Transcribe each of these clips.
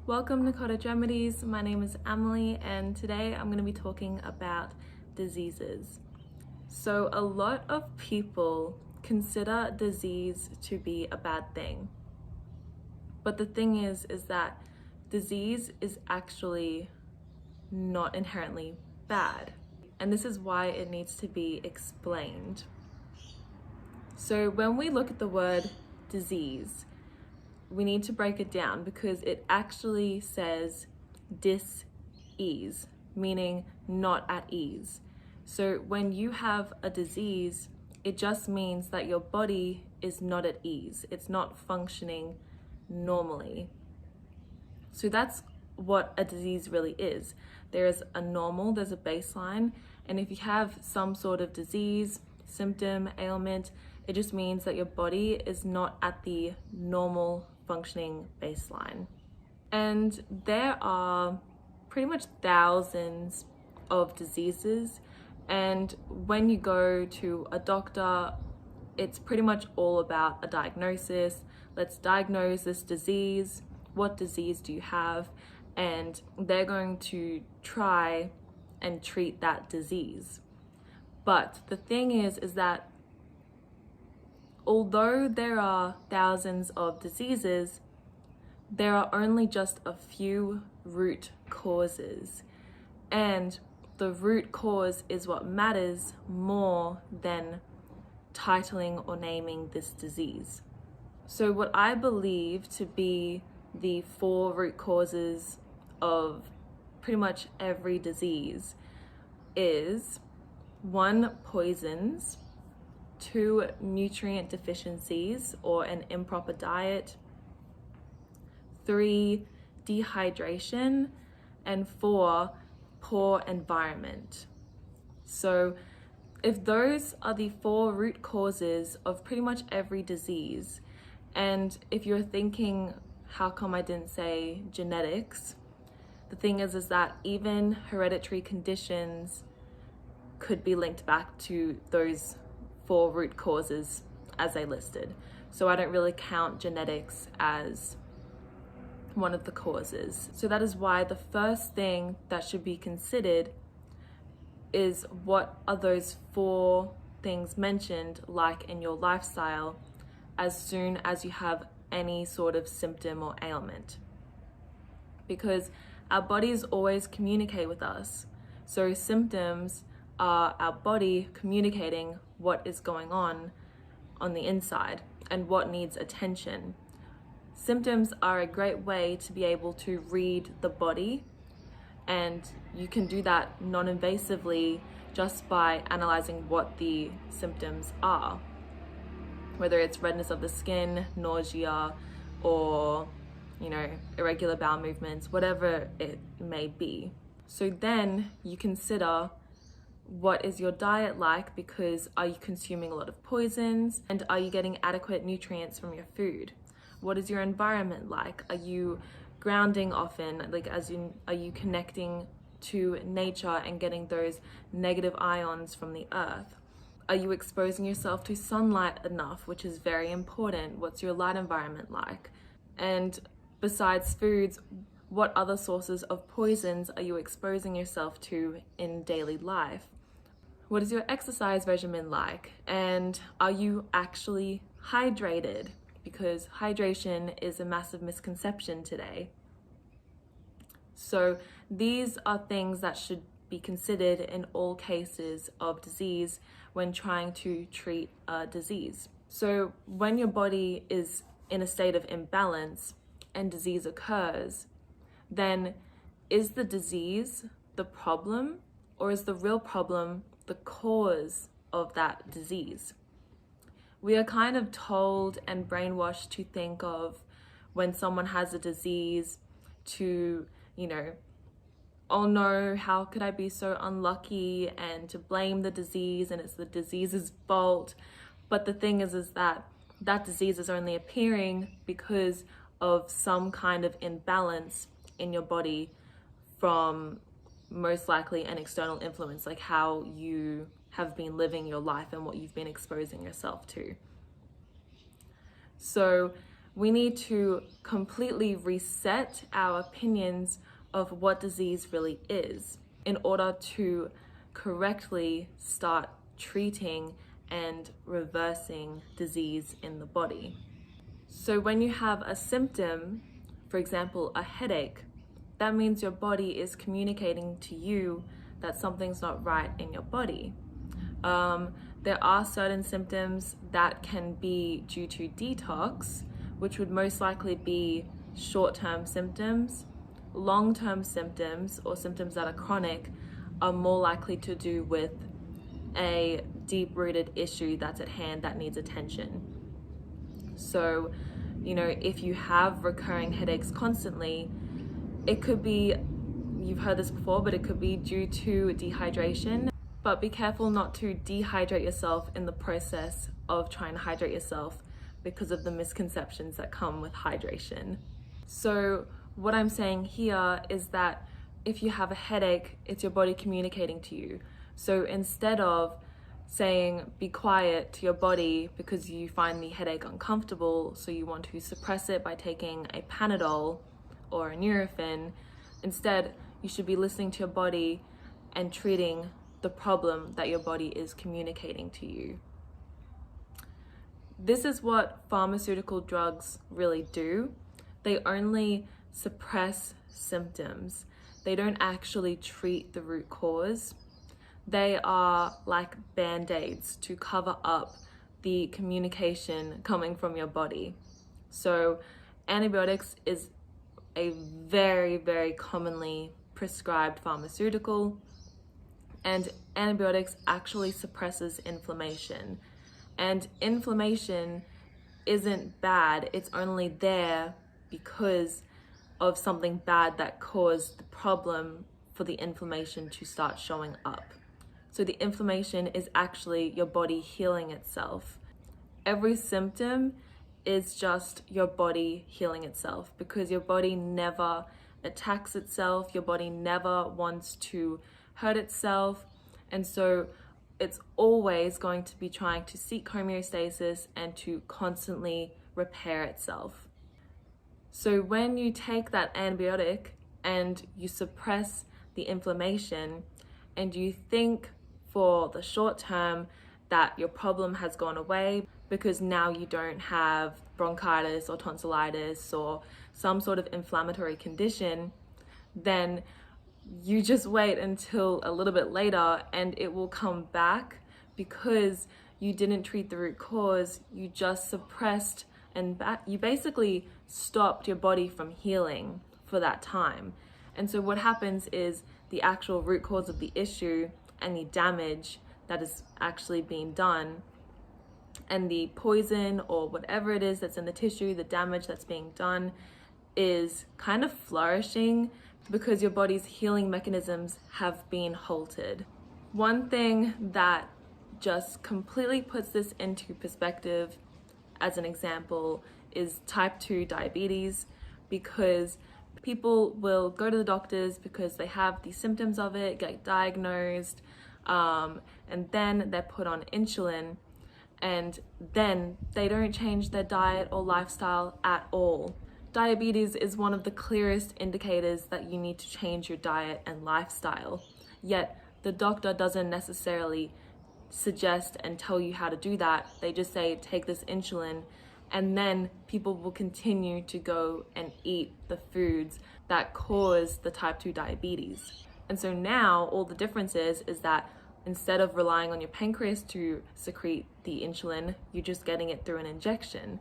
Welcome to Cottage Remedies. My name is Emily and today I'm going to be talking about diseases. So a lot of people consider disease to be a bad thing. But the thing is that disease is actually not inherently bad. And this is why it needs to be explained. So when we look at the word disease, we need to break it down because it actually says dis-ease, meaning not at ease. So when you have a disease, it just means that your body is not at ease. It's not functioning normally. So that's what a disease really is. There's a normal, there's a baseline, and if you have some sort of disease, symptom, ailment, it just means that your body is not at the normal functioning baseline. And there are pretty much thousands of diseases, and when you go to a doctor, it's pretty much all about a diagnosis. Let's diagnose this disease. What disease do you have? And they're going to try and treat that disease. But the thing is that although there are thousands of diseases, there are only just a few root causes. And the root cause is what matters more than titling or naming this disease. So what I believe to be the 4 root causes of pretty much every disease is 1, poisons, 2, nutrient deficiencies or an improper diet, 3, dehydration, and 4, poor environment. So if those are the 4 root causes of pretty much every disease, and if you're thinking, how come I didn't say genetics? The thing is that even hereditary conditions could be linked back to those 4 root causes as I listed. So I don't really count genetics as one of the causes. So that is why the first thing that should be considered is what are those 4 things mentioned like in your lifestyle as soon as you have any sort of symptom or ailment. Because our bodies always communicate with us. So symptoms are our body communicating what is going on the inside and what needs attention. Symptoms are a great way to be able to read the body, and you can do that non-invasively just by analyzing what the symptoms are, whether it's redness of the skin, nausea, or irregular bowel movements, whatever it may be. So then you consider, what is your diet like? Because are you consuming a lot of poisons, and are you getting adequate nutrients from your food? What is your environment like? Are you grounding often? Are you connecting to nature and getting those negative ions from the earth? Are you exposing yourself to sunlight enough, which is very important? What's your light environment like? And besides foods, what other sources of poisons are you exposing yourself to in daily life? What is your exercise regimen like? And are you actually hydrated? Because hydration is a massive misconception today. So these are things that should be considered in all cases of disease when trying to treat a disease. So when your body is in a state of imbalance and disease occurs, then is the disease the problem, or is the real problem the cause of that disease? We are kind of told and brainwashed to think of when someone has a disease to, oh no, how could I be so unlucky, and to blame the disease and it's the disease's fault. But the thing is that disease is only appearing because of some kind of imbalance in your body from most likely an external influence, like how you have been living your life and what you've been exposing yourself to. So We need to completely reset our opinions of what disease really is in order to correctly start treating and reversing disease in the body. So when you have a symptom, for example, a headache, that means your body is communicating to you that something's not right in your body. There are certain symptoms that can be due to detox, which would most likely be short-term symptoms. Long-term symptoms, or symptoms that are chronic, are more likely to do with a deep-rooted issue that's at hand that needs attention. So, if you have recurring headaches constantly, it could be, you've heard this before, but it could be due to dehydration. But be careful not to dehydrate yourself in the process of trying to hydrate yourself because of the misconceptions that come with hydration. So what I'm saying here is that if you have a headache, it's your body communicating to you. So instead of saying be quiet to your body because you find the headache uncomfortable, so you want to suppress it by taking a Panadol or a Nurofen, instead you should be listening to your body and treating the problem that your body is communicating to you. This is what pharmaceutical drugs really do. They only suppress symptoms. They don't actually treat the root cause. They are like band-aids to cover up the communication coming from your body. So antibiotics is a very, very commonly prescribed pharmaceutical, and antibiotics actually suppresses inflammation. And inflammation isn't bad, it's only there because of something bad that caused the problem for the inflammation to start showing up. So the inflammation is actually your body healing itself. Every symptom is just your body healing itself, because your body never attacks itself, your body never wants to hurt itself, and so it's always going to be trying to seek homeostasis and to constantly repair itself. So when you take that antibiotic and you suppress the inflammation and you think for the short term that your problem has gone away because now you don't have bronchitis or tonsillitis or some sort of inflammatory condition, then you just wait until a little bit later and it will come back because you didn't treat the root cause. You just suppressed and you basically stopped your body from healing for that time. And so what happens is the actual root cause of the issue and the damage that is actually being done and the poison or whatever it is that's in the tissue, the damage that's being done, is kind of flourishing because your body's healing mechanisms have been halted. One thing that just completely puts this into perspective, as an example, is type 2 diabetes, because people will go to the doctors because they have the symptoms of it, get diagnosed, and then they're put on insulin, and then they don't change their diet or lifestyle at all. Diabetes is one of the clearest indicators that you need to change your diet and lifestyle, yet the doctor doesn't necessarily suggest and tell you how to do that. They just say take this insulin, and then people will continue to go and eat the foods that cause the type 2 diabetes. And so now all the difference is that instead of relying on your pancreas to secrete the insulin, you're just getting it through an injection.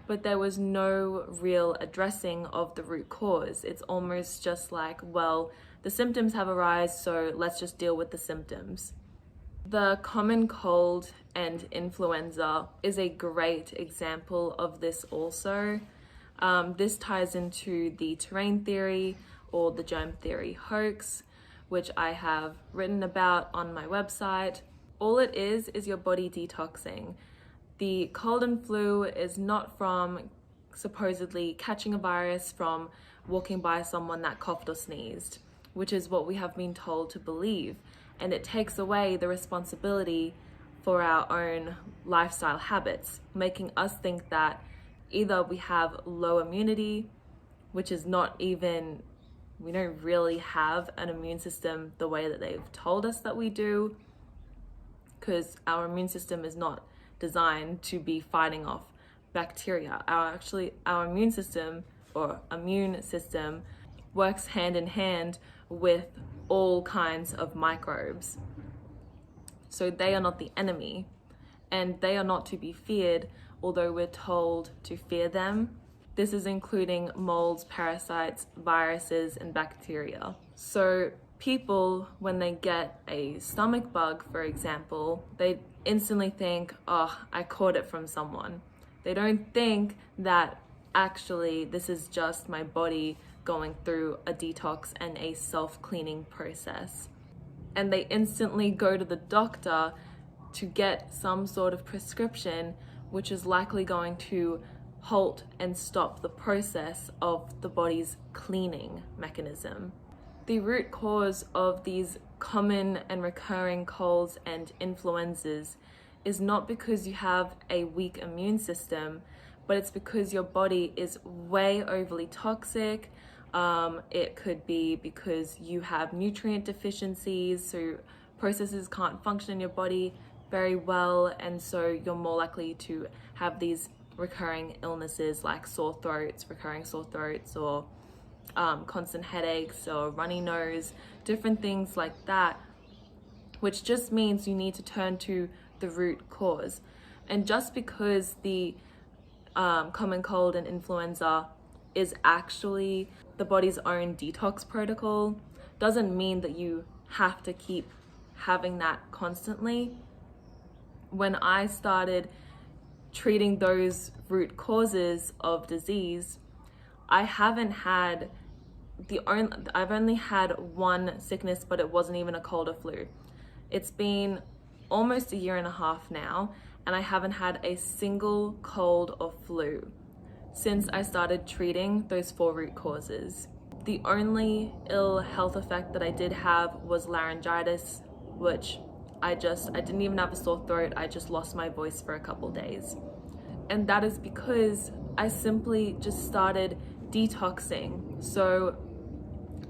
But there was no real addressing of the root cause. It's almost just like, well, the symptoms have arisen, so let's just deal with the symptoms. The common cold and influenza is a great example of this also. This ties into the terrain theory or the germ theory hoax, which I have written about on my website. All it is your body detoxing. The cold and flu is not from supposedly catching a virus from walking by someone that coughed or sneezed, which is what we have been told to believe. And it takes away the responsibility for our own lifestyle habits, making us think that Either we have low immunity, which is not even, we don't really have an immune system the way that they've told us that we do, because our immune system is not designed to be fighting off bacteria. Our immune system works hand in hand with all kinds of microbes. So they are not the enemy, and they are not to be feared, although we're told to fear them. This is including molds, parasites, viruses, and bacteria. So people, when they get a stomach bug, for example, they instantly think, oh, I caught it from someone. They don't think that actually this is just my body going through a detox and a self-cleaning process. And they instantly go to the doctor to get some sort of prescription, which is likely going to halt and stop the process of the body's cleaning mechanism. The root cause of these common and recurring colds and influenzas is not because you have a weak immune system, but it's because your body is way overly toxic. It could be because you have nutrient deficiencies, so processes can't function in your body very well, and so you're more likely to have these recurring illnesses like recurring sore throats, or constant headaches or runny nose, different things like that, which just means you need to turn to the root cause. And just because the common cold and influenza is actually the body's own detox protocol doesn't mean that you have to keep having that constantly. When I started treating those root causes of disease, I've only had one sickness, but it wasn't even a cold or flu. It's been almost a year and a half now, and I haven't had a single cold or flu since I started treating those 4 root causes. The only ill health effect that I did have was laryngitis, which I didn't even have a sore throat, I just lost my voice for a couple days. And that is because I simply just started detoxing. So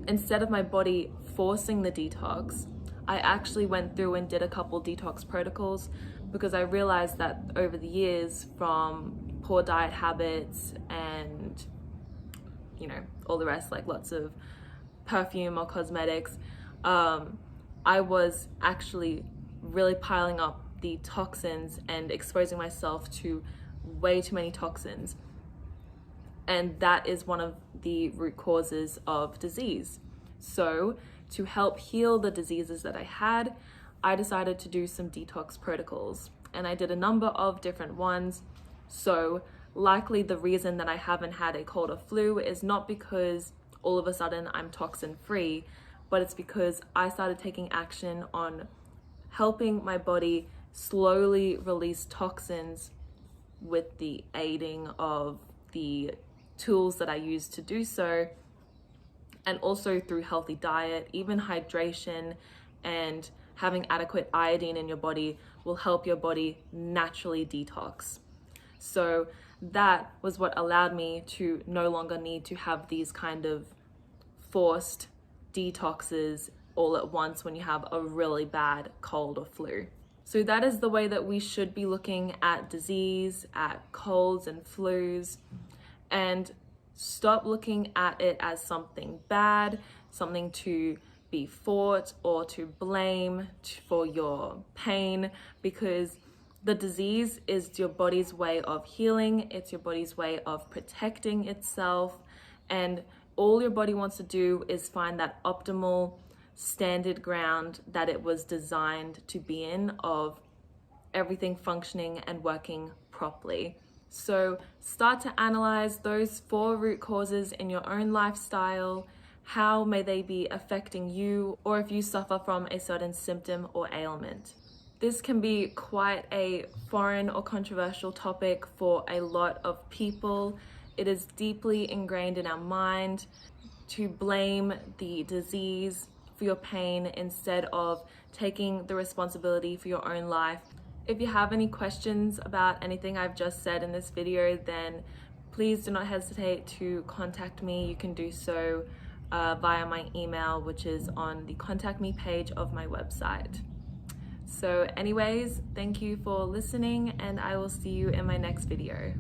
instead of my body forcing the detox, I actually went through and did a couple detox protocols, because I realized that over the years, from poor diet habits and all the rest, like lots of perfume or cosmetics, I was actually really piling up the toxins and exposing myself to way too many toxins. And that is one of the root causes of disease. So to help heal the diseases that I had, I decided to do some detox protocols, and I did a number of different ones. So likely the reason that I haven't had a cold or flu is not because all of a sudden I'm toxin free, but it's because I started taking action on helping my body slowly release toxins with the aiding of the tools that I use to do so, and also through healthy diet. Even hydration and having adequate iodine in your body will help your body naturally detox. So that was what allowed me to no longer need to have these kind of forced detoxes all at once when you have a really bad cold or flu. So that is the way that we should be looking at disease, at colds and flus, and stop looking at it as something bad, something to be fought or to blame for your pain, because the disease is your body's way of healing, it's your body's way of protecting itself, and all your body wants to do is find that optimal standard ground that it was designed to be in, of everything functioning and working properly. So start to analyze those 4 root causes in your own lifestyle. How may they be affecting you, or if you suffer from a certain symptom or ailment? This can be quite a foreign or controversial topic for a lot of people. It is deeply ingrained in our mind to blame the disease for your pain instead of taking the responsibility for your own life. If you have any questions about anything I've just said in this video, then please do not hesitate to contact me. You can do so via my email, which is on the contact me page of my website. So anyways, thank you for listening, and I will see you in my next video.